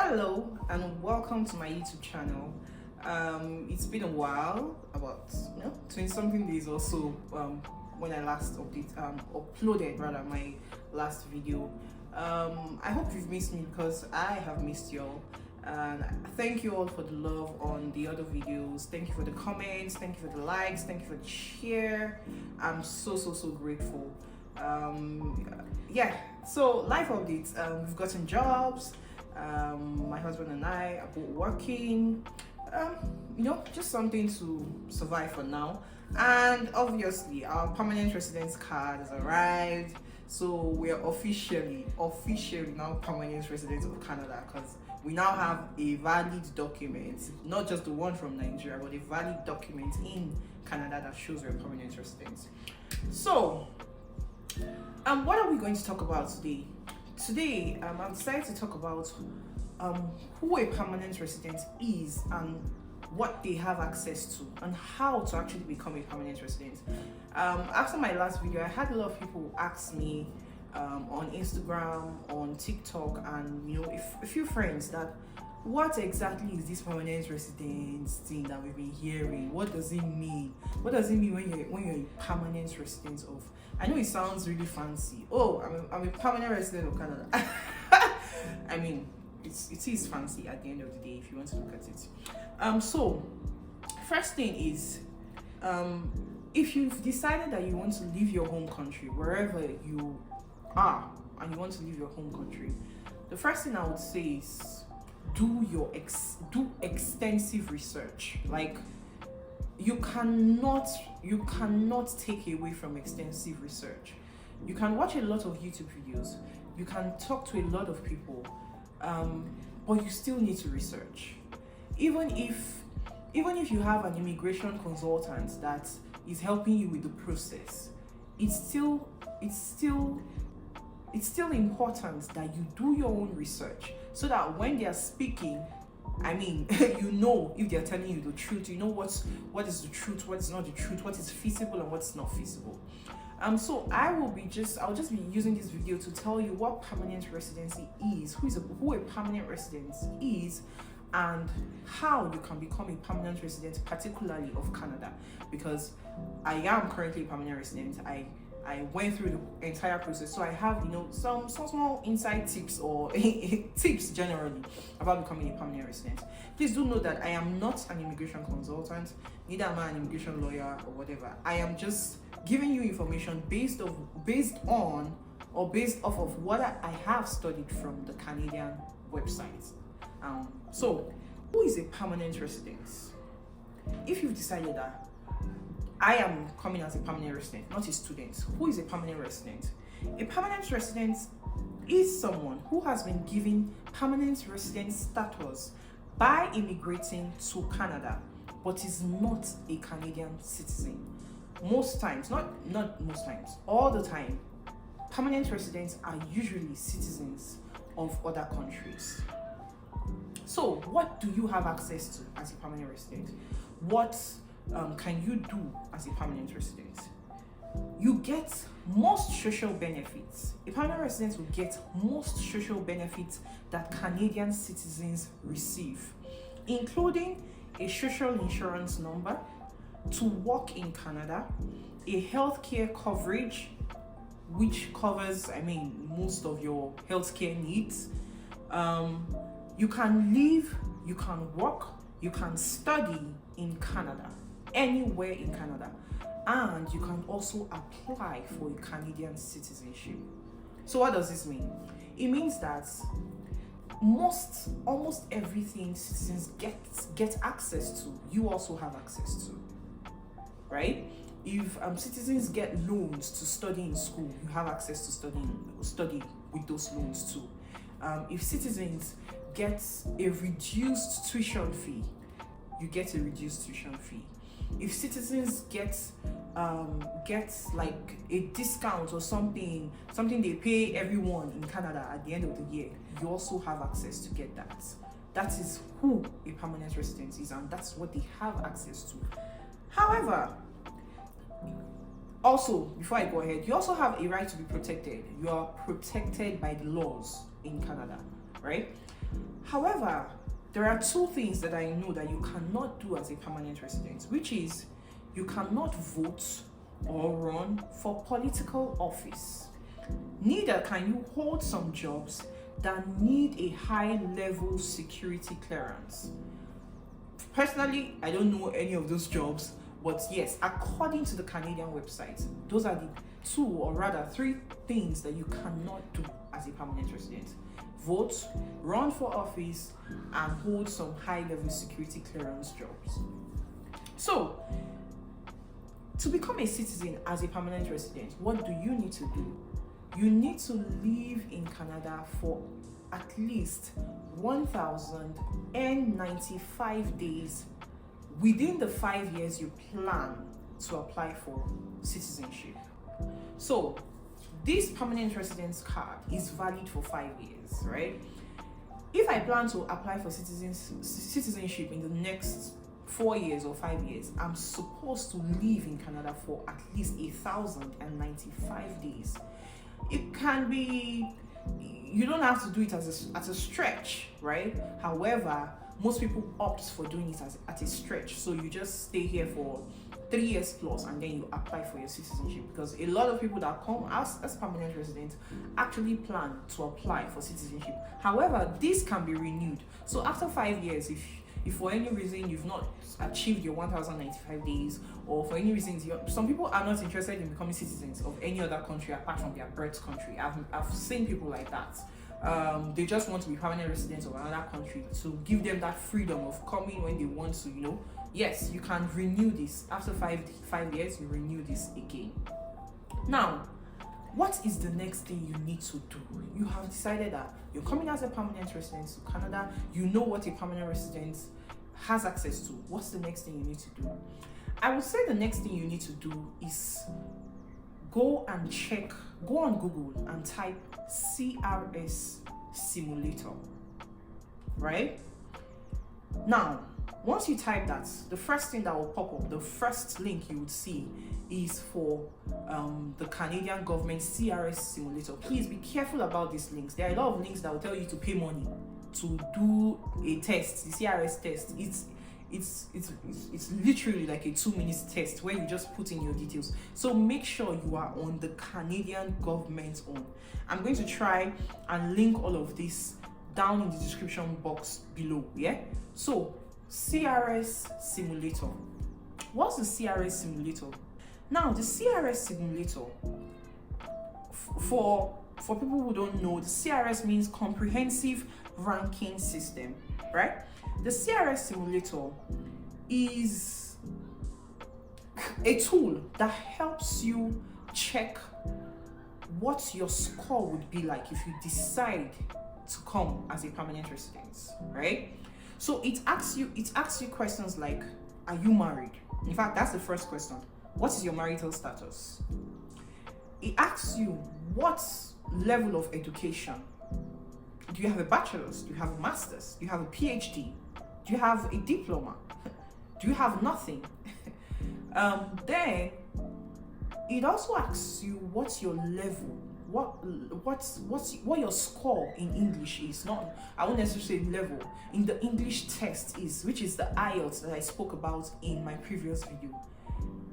Hello and welcome to my YouTube channel. It's been a while, about 20 something days or so, when I last uploaded my last video. I hope you've missed me because I have missed y'all, and thank you all for the love on the other videos. Thank you for the comments, thank you for the likes, thank you for the share. I'm so grateful. So life updates. We've gotten jobs. My husband and I are both working. Just something to survive for now. And obviously our permanent residence card has arrived, so we are officially now permanent residents of Canada, because we now have a valid document, not just the one from Nigeria, but a valid document in Canada that shows we're permanent residents. So what are we going to talk about today? Today, I've decided to talk about who a permanent resident is and what they have access to and how to actually become a permanent resident. After my last video, I had a lot of people ask me on Instagram, on TikTok, and a few friends that what exactly is this permanent residence thing that we've been hearing? What does it mean? What does it mean when you're a permanent resident of? I know it sounds really fancy. Oh, I'm a permanent resident of Canada. I mean, it is fancy at the end of the day if you want to look at it. So first thing is, if you've decided that you want to leave your home country, wherever you are, and you want to leave your home country, the first thing I would say is do extensive research. Like, you cannot take away from extensive research. You can watch a lot of YouTube videos, you can talk to a lot of people, but you still need to research. Even if you have an immigration consultant that is helping you with the process, it's still important that you do your own research, so that when they are speaking, if they're telling you the truth, you know what is the truth, what is not the truth, what is feasible and what's not feasible. So I'll just be using this video to tell you what permanent residency is, who a permanent resident is, and how you can become a permanent resident, particularly of Canada, because I am currently a permanent resident. I went through the entire process, so I have some small inside tips or tips generally about becoming a permanent resident. Please do know that I am not an immigration consultant, neither am I an immigration lawyer or whatever. I am just giving you information based off of what I have studied from the Canadian website. So who is a permanent resident? If you've decided that I am coming as a permanent resident, not a student, who is a permanent resident? A permanent resident is someone who has been given permanent resident status by immigrating to Canada, but is not a Canadian citizen. Most times, not most times, all the time, permanent residents are usually citizens of other countries. So what do you have access to as a permanent resident? What can you do as a permanent resident? You get most social benefits. A permanent resident will get most social benefits that Canadian citizens receive, including a social insurance number to work in Canada, a healthcare coverage which covers most of your healthcare needs. You can live, you can work, you can study in Canada, anywhere in Canada, and you can also apply for a Canadian citizenship. So what does this mean? It means that almost everything citizens get access to, you also have access to, right? If citizens get loans to study in school, you have access to study with those loans too. If citizens get a reduced tuition fee, you get a reduced tuition fee. If citizens get like a discount or something they pay everyone in Canada at the end of the year, you also have access to get that. That is who a permanent resident is, and that's what they have access to. However, also, before I go ahead, you also have a right to be protected. You are protected by the laws in Canada, right? However, there are two things that I know that you cannot do as a permanent resident, which is you cannot vote or run for political office. Neither can you hold some jobs that need a high level security clearance. Personally, I don't know any of those jobs, but yes, according to the Canadian website, those are the two, or rather three things that you cannot do as a permanent resident: vote, run for office, and hold some high level security clearance jobs. So, to become a citizen as a permanent resident, what do you need to do? You need to live in Canada for at least 1,095 days within the 5 years you plan to apply for citizenship. So this permanent residence card is valid for 5 years, right? If I plan to apply for citizenship in the next 4 years or 5 years, I'm supposed to live in Canada for at least 1,095 days. It can be, you don't have to do it as a stretch, right? However, most people opt for doing it at a stretch. So you just stay here for 3 years plus and then you apply for your citizenship, because a lot of people that come as permanent residents actually plan to apply for citizenship. However, this can be renewed. So after 5 years, if for any reason you've not achieved your 1,095 days, or for any reasons some people are not interested in becoming citizens of any other country apart from their birth country. I've seen people like that. They just want to be permanent residents of another country to give them that freedom of coming when they want to, Yes, you can renew this. After five years, you renew this again. Now, what is the next thing you need to do? You have decided that you're coming as a permanent resident to Canada. You know what a permanent resident has access to. What's the next thing you need to do? I would say the next thing you need to do is go on Google and type CRS Simulator, right? Now, once you type that, the first thing that will pop up, the first link you would see is for the Canadian government CRS Simulator. Please be careful about these links. There are a lot of links that will tell you to pay money to do a test, the CRS test. It's literally like a 2-minute test where you just put in your details. So make sure you are on the Canadian government's own. I'm going to try and link all of this down in the description box below. Yeah. So CRS Simulator. What's the CRS Simulator? Now, the CRS Simulator, for people who don't know, the CRS means Comprehensive Ranking System, right? The CRS Simulator is a tool that helps you check what your score would be like if you decide to come as a permanent resident, right? So it asks you questions like, are you married? In fact, that's the first question. What is your marital status? It asks you what level of education. Do you have a bachelor's? Do you have a master's? Do you have a PhD? Do you have a diploma? Do you have nothing? Then it also asks you what's your level, what your score in English is. Not, I won't necessarily say level, in the English test is, which is the IELTS that I spoke about in my previous video.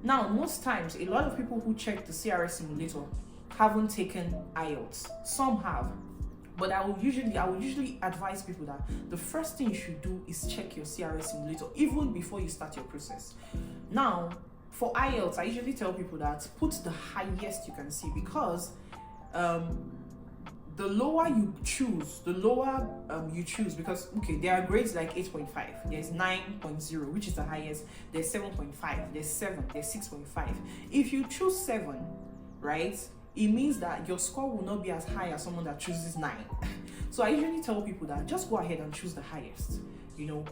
Now, most times, a lot of people who check the CRS Simulator haven't taken IELTS. Some have. But I will usually advise people that the first thing you should do is check your CRS Simulator even before you start your process. Now, for IELTS, I usually tell people that put the highest you can see, because the lower you choose, because okay, there are grades like 8.5, there's 9.0, which is the highest, there's 7.5, there's 7, there's 6.5. If you choose 7, right, it means that your score will not be as high as someone that chooses 9. So I usually tell people that just go ahead and choose the highest.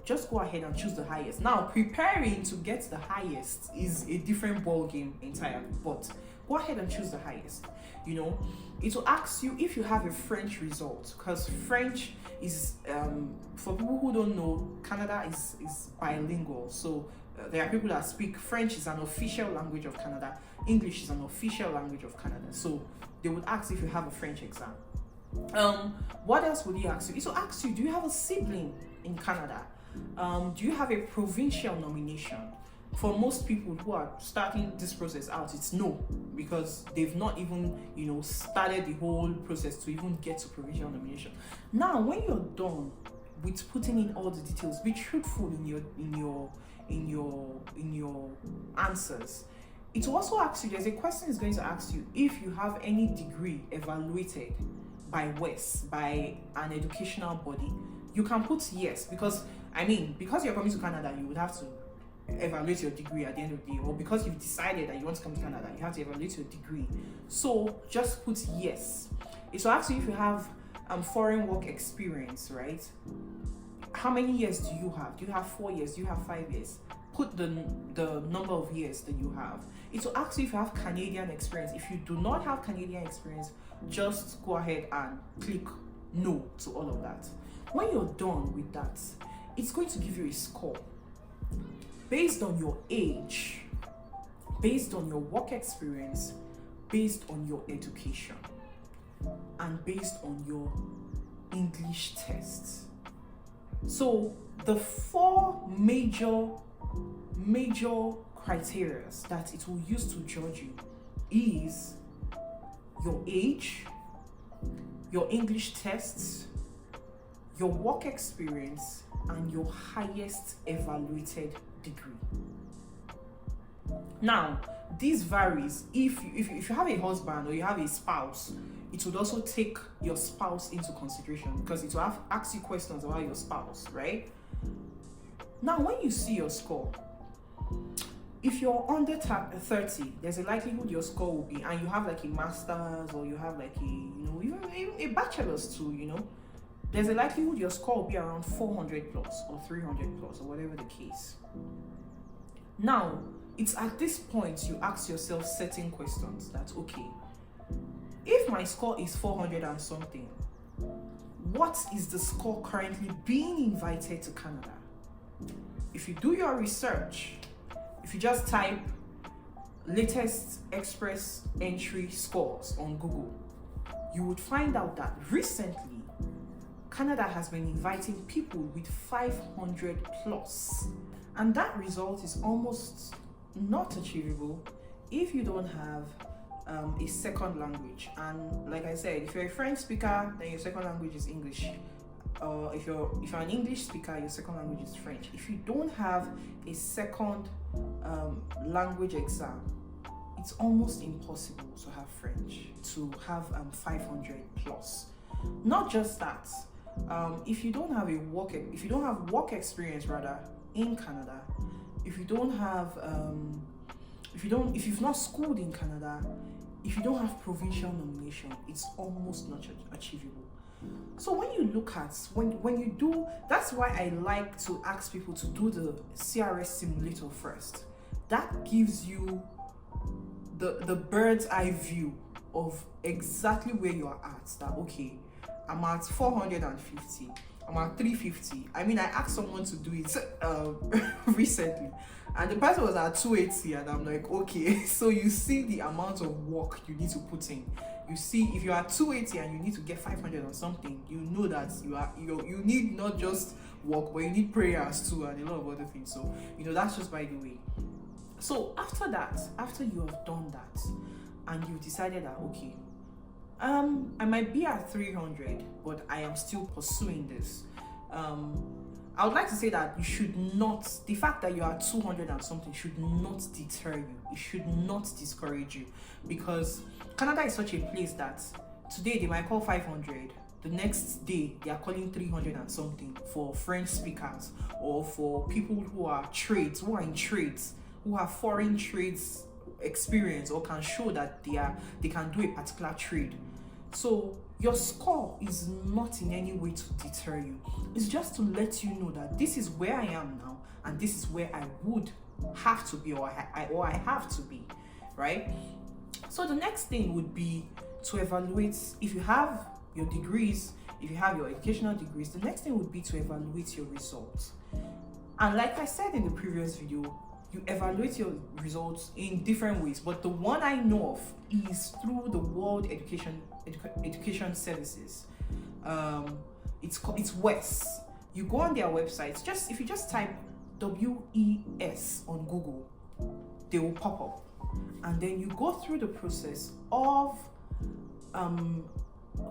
Just go ahead and choose the highest. Now, preparing to get the highest is a different ball game entirely, but go ahead and choose the highest. It will ask you if you have a French result, because French is, for people who don't know, Canada is bilingual. So there are people that speak French is an official language of Canada. English is an official language of Canada. So they would ask if you have a French exam. What else would he ask you? It will ask you, do you have a sibling in Canada? Do you have a provincial nomination? For most people who are starting this process out, it's no, because they've not even, started the whole process to even get to provincial nomination. Now, when you're done with putting in all the details, be truthful in your answers. It will also ask you, there's a question it's going to ask you if you have any degree evaluated by WES, by an educational body. You can put yes, because you're coming to Canada, you would have to evaluate your degree at the end of the day, or because you've decided that you want to come to Canada, you have to evaluate your degree. So just put yes. It will ask you if you have foreign work experience, right? How many years do you have? Do you have 4 years? Do you have 5 years? Put the number of years that you have. It will ask you if you have Canadian experience. If you do not have Canadian experience, just go ahead and click no to all of that. When you're done with that, it's going to give you a score based on your age, based on your work experience, based on your education, and based on your English tests. So the 4 major criteria that it will use to judge you is your age, your English tests, your work experience, and your highest evaluated degree. Now, this varies. If you have a husband or you have a spouse, it would also take your spouse into consideration, because it will ask you questions about your spouse, right? Now, when you see your score, if you're under 30, there's a likelihood your score will be, and you have like a master's, or you have like even a bachelor's too, there's a likelihood your score will be around 400 plus or 300 plus or whatever the case. Now, it's at this point you ask yourself certain questions that, okay, if my score is 400 and something, what is the score currently being invited to Canada? If you do your research, if you just type latest express entry scores on Google, you would find out that recently Canada has been inviting people with 500 plus, and that result is almost not achievable if you don't have a second language. And like I said, if you're a French speaker, then your second language is English. If you're an English speaker, your second language is French. If you don't have a second language exam, it's almost impossible to have French, to have 500 plus. Not just that, if you don't have work experience rather in Canada, if you've not schooled in Canada, if you don't have provincial nomination, it's almost not achievable. So when you look at, when you do, that's why I like to ask people to do the CRS Simulator first. That gives you the bird's eye view of exactly where you are at. That, okay, I'm at 450, I'm at 350. I asked someone to do it recently, and the person was at 280, and I'm like, okay, so you see the amount of work you need to put in. You see, if you're at 280 and you need to get 500 or something, you know that you need not just work, but you need prayers too, and a lot of other things. So that's just by the way. So after you have done that, and you've decided that, okay, I might be at 300, but I am still pursuing this. I would like to say that the fact that you are 200 and something should not deter you. It should not discourage you, because Canada is such a place that today they might call 500, the next day they are calling 300 and something for French speakers, or for people who are in trades, who have foreign trades experience, or can show that they can do a particular trade. So your score is not in any way to deter you. It's just to let you know that this is where I am now, and this is where I would have to be, or I have to be, right? So the next thing would be to evaluate, if you have your degrees, if you have your educational degrees, the next thing would be to evaluate your results. And like I said in the previous video, you evaluate your results in different ways, but the one I know of is through the World Education Services. It's WES. You go on their website. Just if you just type WES on Google, they will pop up, and then you go through the process of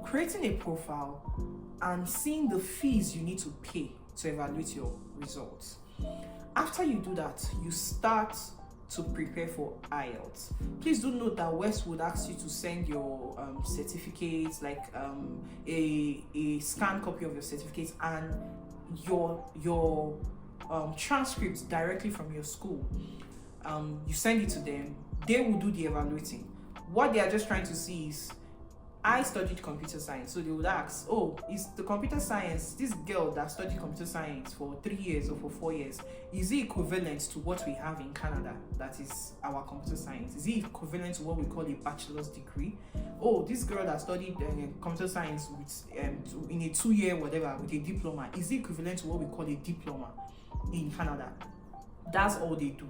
creating a profile and seeing the fees you need to pay to evaluate your results. After you do that, you start to prepare for IELTS. Please do note that WES would ask you to send your certificates, like a scanned copy of your certificates and your transcripts directly from your school. You send it to them. They will do the evaluating. What they are just trying to see is, I studied computer science, so they would ask, oh, is the computer science, this girl that studied computer science for 3 years or for 4 years, is it equivalent to what we have in Canada, that is our computer science? Is it equivalent to what we call a bachelor's degree? Oh, this girl that studied computer science with, in a 2-year whatever with a diploma, is it equivalent to what we call a diploma in Canada? That's all they do.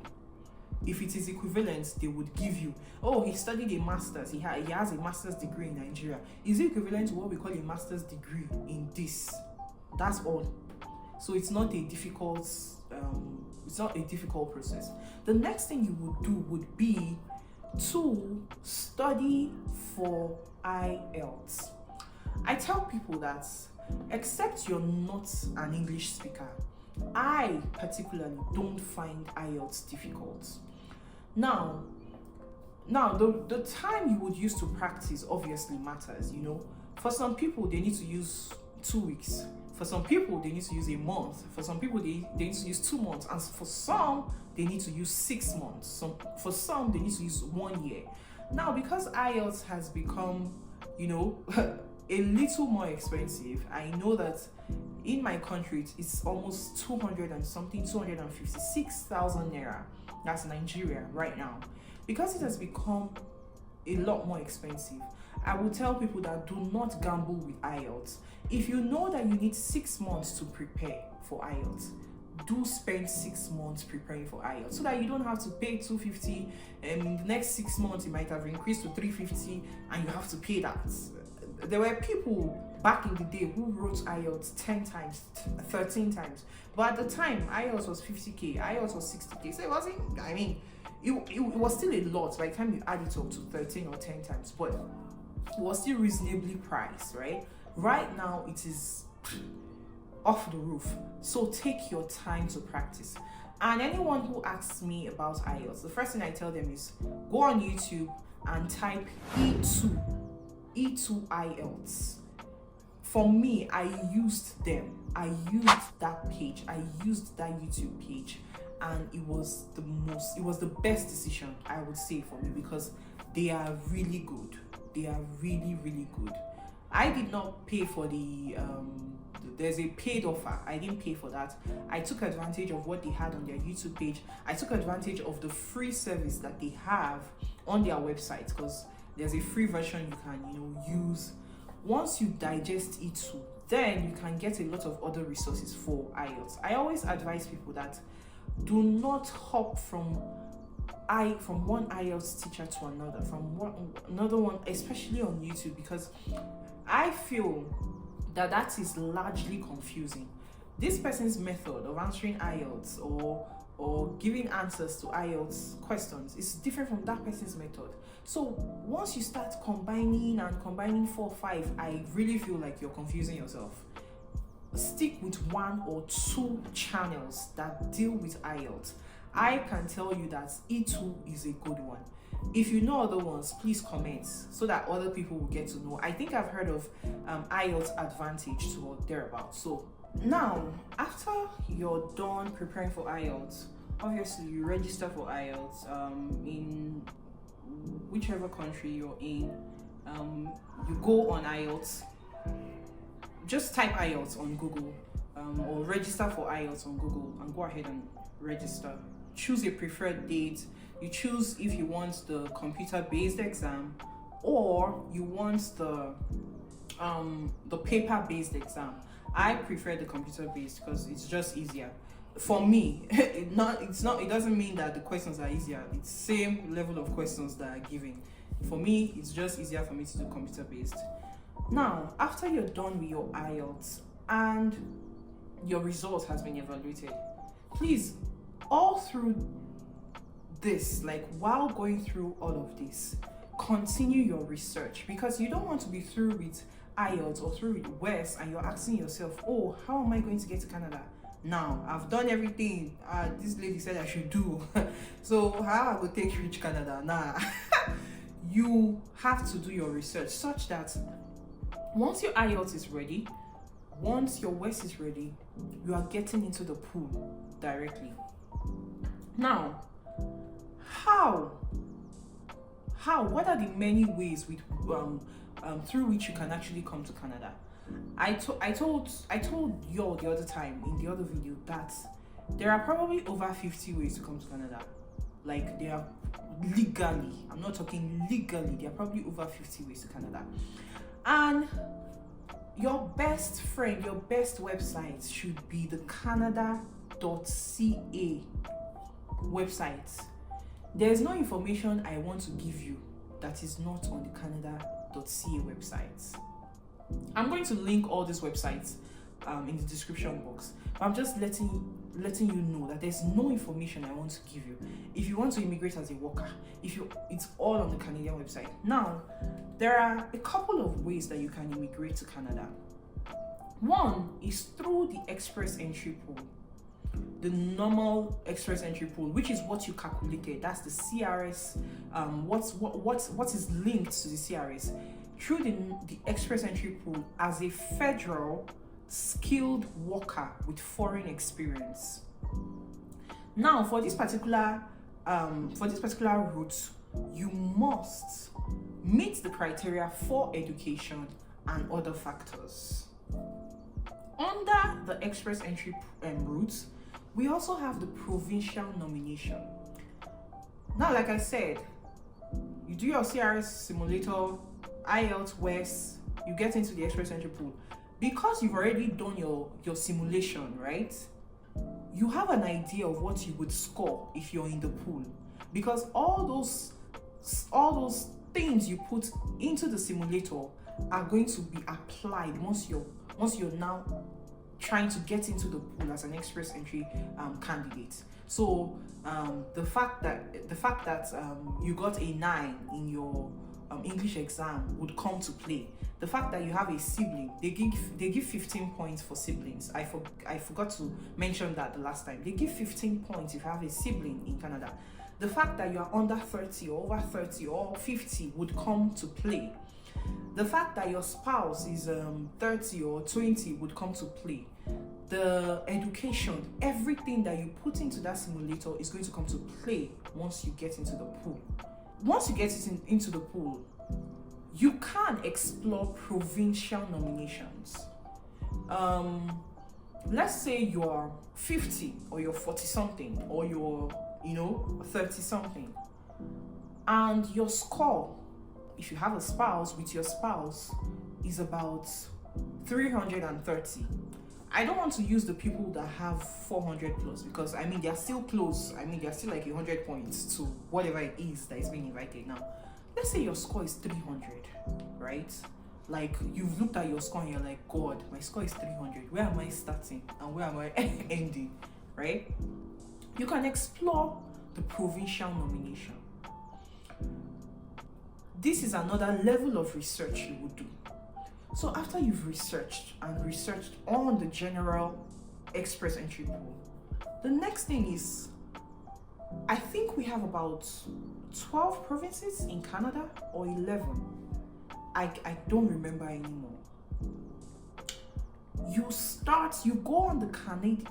If it is equivalent, they would give you, oh, he studied a master's, he has a master's degree in Nigeria. Is it equivalent to what we call a master's degree in this? That's all. So it's not a difficult process. The next thing you would do would be to study for IELTS. I tell people that, except you're not an English speaker, I particularly don't find IELTS difficult. Now the time you would use to practice obviously matters, you know. For some people, they need to use 2 weeks. For some people, they need to use a month. For some people, they need to use 2 months. And for some, they need to use 6 months. For some, they need to use 1 year. Now, because IELTS has become, you know, a little more expensive, I know that in my country, it's almost 256,000 naira. That's Nigeria right now. Because it has become a lot more expensive, I will tell people that do not gamble with IELTS. If you know that you need 6 months to prepare for IELTS, do spend 6 months preparing for IELTS so that you don't have to pay 250, and in the next 6 months it might have increased to 350 and you have to pay that. There were people back in the day who wrote IELTS 10 times, 13 times. But at the time, IELTS was 50k, IELTS was 60k. So it wasn't, I mean, it was still a lot by the time you add it up to 13 or 10 times. But it was still reasonably priced, right? Right now, it is off the roof. So take your time to practice. And anyone who asks me about IELTS, the first thing I tell them is go on YouTube and type E2 IELTS. For me, I used them. I used that page. I used that YouTube page, and it was the best decision, I would say, for me, because they are really good. They are really, really good. I did not pay for there's a paid offer. I didn't pay for that. I took advantage of what they had on their YouTube page. I took advantage of the free service that they have on their website, because there's a free version you can, use. Once you digest it too, then you can get a lot of other resources for IELTS. I always advise people that do not hop from one IELTS teacher to another, another one, especially on YouTube, because I feel that is largely confusing. This person's method of answering IELTS or giving answers to IELTS questions is different from that person's method. So once you start combining 4 or 5, I really feel like you're confusing yourself. Stick with 1 or 2 channels that deal with IELTS. I can tell you that E2 is a good one. If you know other ones, please comment so that other people will get to know. I think I've heard of IELTS Advantage or thereabouts. So now, after you're done preparing for IELTS, obviously you register for IELTS in whichever country you're in. You go on IELTS. Just type IELTS on Google or register for IELTS on Google and go ahead and register. Choose a preferred date. You choose if you want the computer-based exam or you want the paper-based exam. I prefer the computer-based because it's just easier. for me, it doesn't mean that the questions are easier. It's same level of questions that are given. For me, it's just easier for me to do computer based. Now, after you're done with your IELTS and your result has been evaluated, please, all through this, like while going through all of this, continue your research, because you don't want to be through with IELTS or through with WES and you're asking yourself, oh, how am I going to get to Canada? Now, I've done everything this lady said I should do. So how I will take reach Canada? Nah. You have to do your research such that once your IELTS is ready, once your WES is ready, you are getting into the pool directly. Now, what are the many ways with through which you can actually come to Canada? I told you all the other time in the other video that there are probably over 50 ways to come to Canada. Like, they are legally, I'm not talking legally, there are probably over 50 ways to Canada. And your best friend, your best website should be the canada.ca website. There's no information I want to give you that is not on the canada.ca website. I'm going to link all these websites in the description box, but I'm just letting you know that there's no information I want to give you. If you want to immigrate as a worker, it's all on the Canadian website. Now, there are a couple of ways that you can immigrate to Canada. One is through the express entry pool, the normal express entry pool, which is what you calculated. That's the CRS. What is linked to the CRS through the express entry pool as a federal skilled worker with foreign experience. Now, for this particular route, you must meet the criteria for education and other factors. Under the express entry route, we also have the provincial nomination. Now, like I said, you do your CRS simulator, IELTS, WES, you get into the express entry pool. Because you've already done your simulation, right? You have an idea of what you would score if you're in the pool. Because all those things you put into the simulator are going to be applied once you're now trying to get into the pool as an express entry candidate. So the fact that you got a 9 in your English exam would come to play. The fact that you have a sibling, they give 15 points for siblings. I forgot to mention that the last time. They give 15 points if you have a sibling in Canada. The fact that you are under 30 or over 30 or 50 would come to play. The fact that your spouse is 30 or 20 would come to play. The education, everything that you put into that simulator is going to come to play once you get into the pool. Once you get into the pool, you can explore provincial nominations. Let's say you're 50 or you're 40 something or you're 30 something, and your score, if you have a spouse, with your spouse, is about 330. I don't want to use the people that have 400 plus, because they're still close. They're still like 100 points to whatever it is that is being invited. Now, let's say your score is 300, right? Like, you've looked at your score and you're like, God, my score is 300. Where am I starting and where am I ending, right? You can explore the provincial nomination. This is another level of research you would do. So after you've researched on the general express entry pool, the next thing is, I think we have about 12 provinces in Canada or 11. I don't remember anymore. You go on the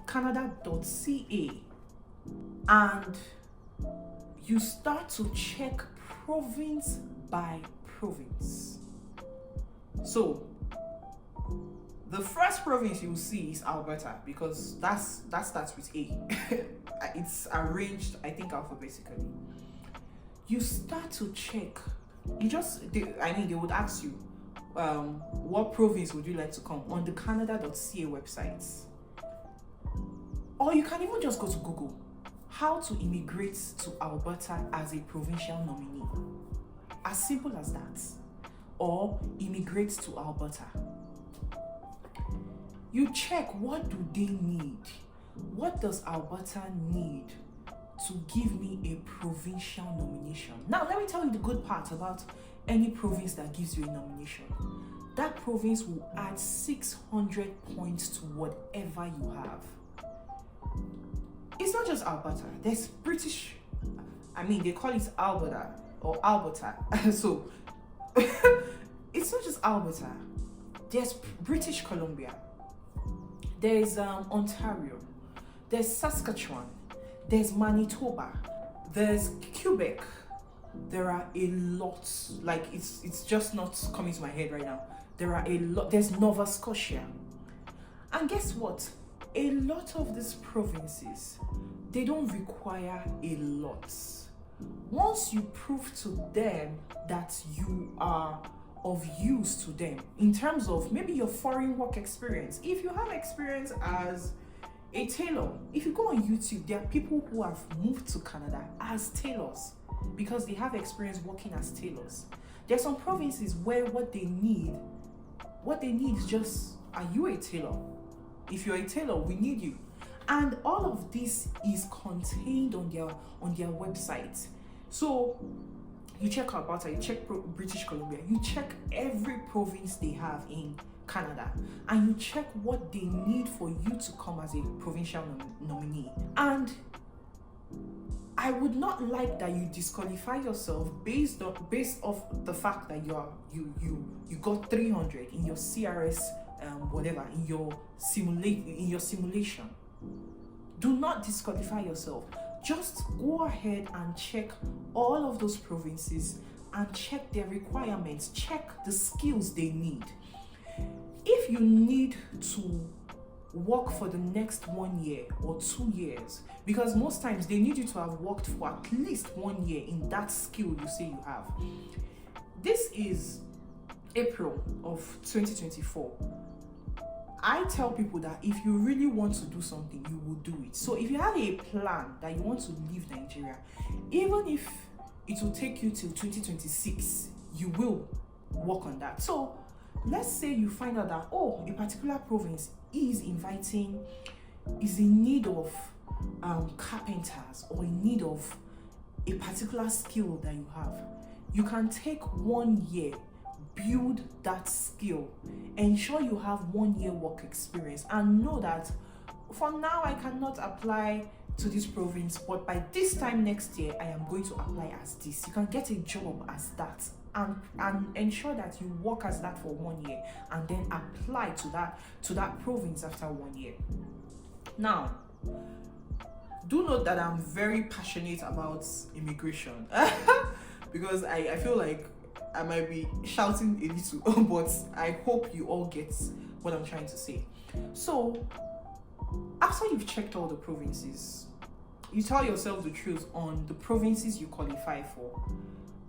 canada.ca and you start to check province by province. So the first province you'll see is Alberta, because that starts with A. It's arranged, I think, alphabetically. You start to check. They would ask you, what province would you like to come on the canada.ca website. All Or you can even just go to Google, how to immigrate to Alberta as a provincial nominee. As simple as that. Or immigrate to Alberta. You check, what do they need? What does Alberta need to give me a provincial nomination? Now, let me tell you the good part about any province that gives you a nomination. That province will add 600 points to whatever you have. It's not just Alberta. There's British, they call it Alberta or Alberta. So, it's not just Alberta. There's British Columbia. There's Ontario. There's Saskatchewan. There's Manitoba. There's Quebec. There are a lot. Like, it's just not coming to my head right now. There are a lot. There's Nova Scotia. And guess what? A lot of these provinces, they don't require a lot. Once you prove to them that you are of use to them, in terms of maybe your foreign work experience, if you have experience as a tailor, if you go on YouTube, there are people who have moved to Canada as tailors because they have experience working as tailors. There are some provinces where what they need is just, are you a tailor? If you're a tailor, we need you. And all of this is contained on their website. So you check Alberta, you check British Columbia, you check every province they have in Canada, and you check what they need for you to come as a provincial nominee. And I would not like that you disqualify yourself based off the fact that you got 300 in your CRS whatever in your simulation. Do not disqualify yourself. Just go ahead and check all of those provinces and check their requirements, check the skills they need. If you need to work for the next 1 year or 2 years, because most times they need you to have worked for at least 1 year in that skill you say you have. This is April of 2024. I tell people that if you really want to do something, you will do it. So if you have a plan that you want to leave Nigeria, even if it will take you till 2026, you will work on that. So let's say you find out that, a particular province is in need of carpenters or in need of a particular skill that you have. You can take 1 year, build that skill, ensure you have 1 year work experience, and know that for now I cannot apply to this province, but by this time next year I am going to apply as this. You can get a job as that and ensure that you work as that for 1 year and then apply to that province after 1 year. Now, do note that I'm very passionate about immigration because I feel like I might be shouting a little, but I hope you all get what I'm trying to say. So, after you've checked all the provinces, you tell yourself the truth on the provinces you qualify for.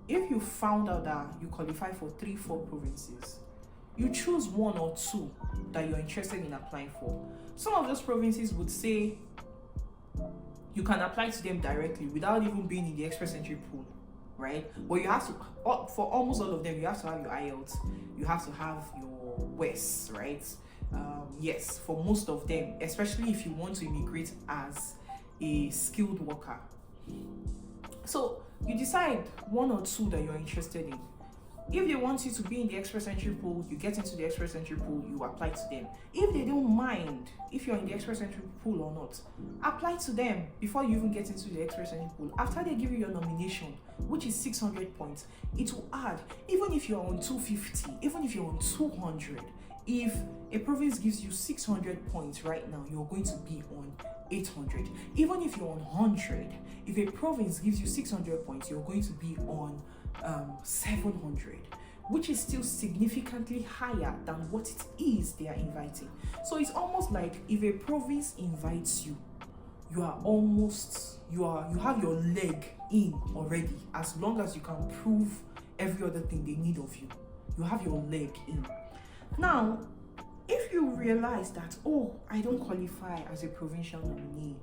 If you found out that you qualify for 3-4 provinces, you choose 1 or 2 that you're interested in applying for. Some of those provinces would say you can apply to them directly without even being in the express entry pool, right? But you have to, for almost all of them, you have to have your IELTS, you have to have your WES, right? Yes, for most of them, especially if you want to immigrate as a skilled worker. So you decide 1 or 2 that you're interested in. If they want you to be in the express entry pool, you get into the express entry pool, you apply to them. If they don't mind if you're in the express entry pool or not, apply to them before you even get into the express entry pool. After they give you your nomination, which is 600 points, it will add. Even if you're on 250, even if you're on 200, if a province gives you 600 points right now, you're going to be on 800. Even if you're on 100, if a province gives you 600 points, you're going to be on 700, which is still significantly higher than what it is they are inviting. So it's almost like if a province invites you, you have your leg in already, as long as you can prove every other thing they need of you. You have your leg in. Now, if you realize that, oh, I don't qualify as a provincial nominee,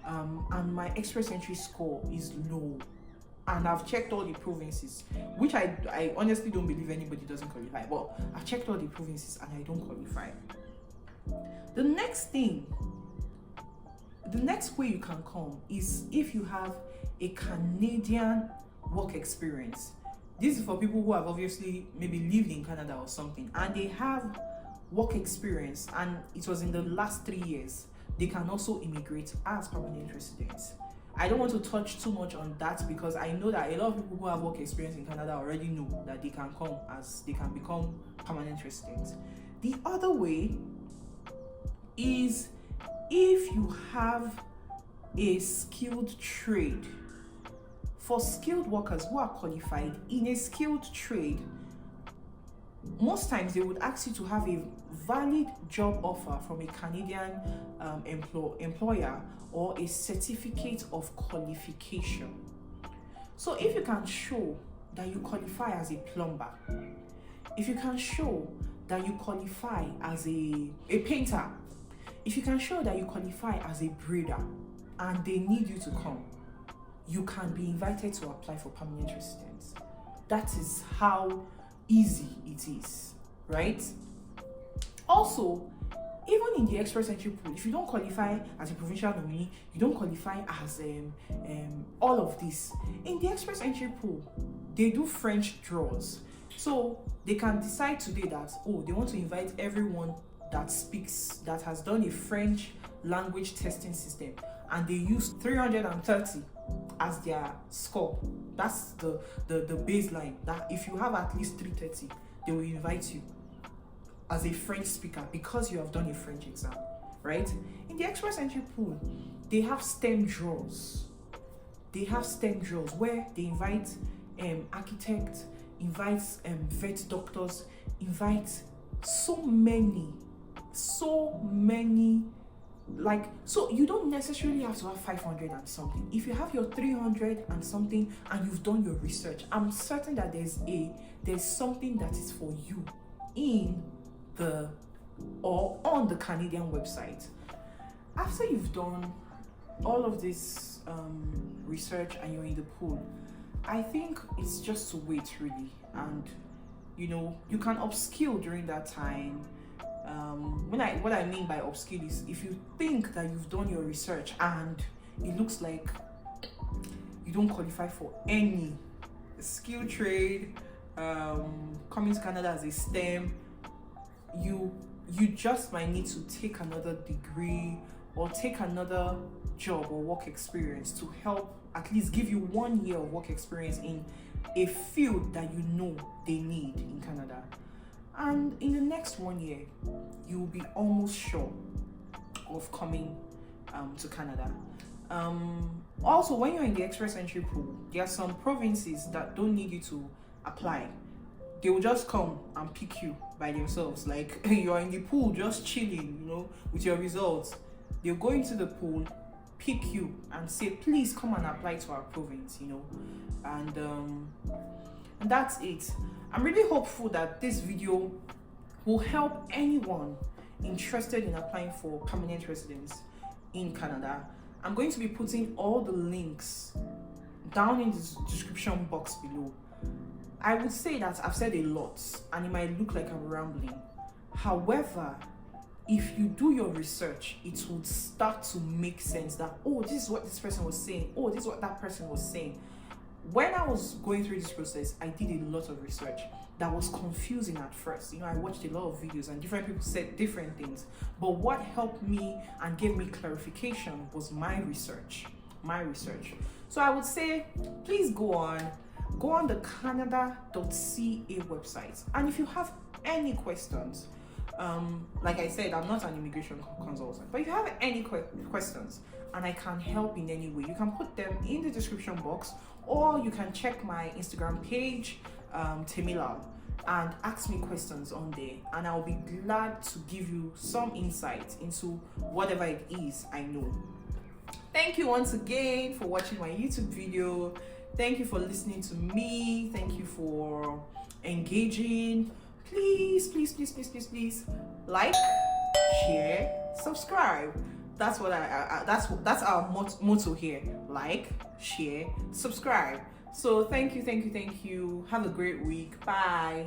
and my express entry score is low, and I've checked all the provinces, which I honestly don't believe anybody doesn't qualify, but I've checked all the provinces and I don't qualify. The next way you can come is if you have a Canadian work experience. This is for people who have obviously maybe lived in Canada or something, and they have work experience and it was in the last 3 years. They can also immigrate as permanent residents. I don't want to touch too much on that because I know that a lot of people who have work experience in Canada already know that they can become permanent residents. The other way is if you have a skilled trade. For skilled workers who are qualified in a skilled trade, most times they would ask you to have a valid job offer from a Canadian employer or a certificate of qualification. So if you can show that you qualify as a plumber, if you can show that you qualify as a painter, if you can show that you qualify as a braider and they need you to come, you can be invited to apply for permanent residence. That is how easy it is, right? Also, even in the express entry pool, if you don't qualify as a provincial nominee, you don't qualify as all of this. In the express entry pool, they do French draws. So they can decide today that, oh, they want to invite everyone that has done a French language testing system, and they use 330 as their score. That's the baseline, that if you have at least 330, they will invite you as a French speaker because you have done a French exam, right? In the express entry pool, they have STEM draws. Where they invite architects, invite vet doctors, invite so many, so you don't necessarily have to have 500 and something. If you have your 300 and something and you've done your research, I'm certain that there's something that is for you on the Canadian website. After you've done all of this research and you're in the pool, I think it's just to wait really, and you can upskill during that time. What I mean by upskill is if you think that you've done your research and it looks like you don't qualify for any skill trade, coming to Canada as a STEM, you just might need to take another degree or take another job or work experience to help at least give you 1 year of work experience in a field that you know they need in Canada. And in the next 1 year, you will be almost sure of coming to Canada. Also, when you're in the express entry pool, there are some provinces that don't need you to apply. They will just come and pick you by themselves. Like you're in the pool just chilling, with your results. They'll go into the pool, pick you and say, please come and apply to our province, and that's it. I'm really hopeful that this video will help anyone interested in applying for permanent residence in Canada. I'm going to be putting all the links down in the description box below. I would say that I've said a lot and it might look like I'm rambling. However, if you do your research, it would start to make sense that, oh, this is what this person was saying. Oh, this is what that person was saying. When I was going through this process, I did a lot of research that was confusing at first. I watched a lot of videos and different people said different things. But what helped me and gave me clarification was my research. So I would say, please go on the canada.ca website. And if you have any questions, like I said, I'm not an immigration consultant, but if you have any questions and I can help in any way, you can put them in the description box, or you can check my Instagram page, Temilal, and ask me questions on there, and I'll be glad to give you some insight into whatever it is I know. Thank you once again for watching my YouTube video. Thank you for listening to me. Thank you for engaging. please, please, please, please, please, please like, share, subscribe. That's what that's our motto here. Like, share, subscribe. So thank you. Have a great week. Bye.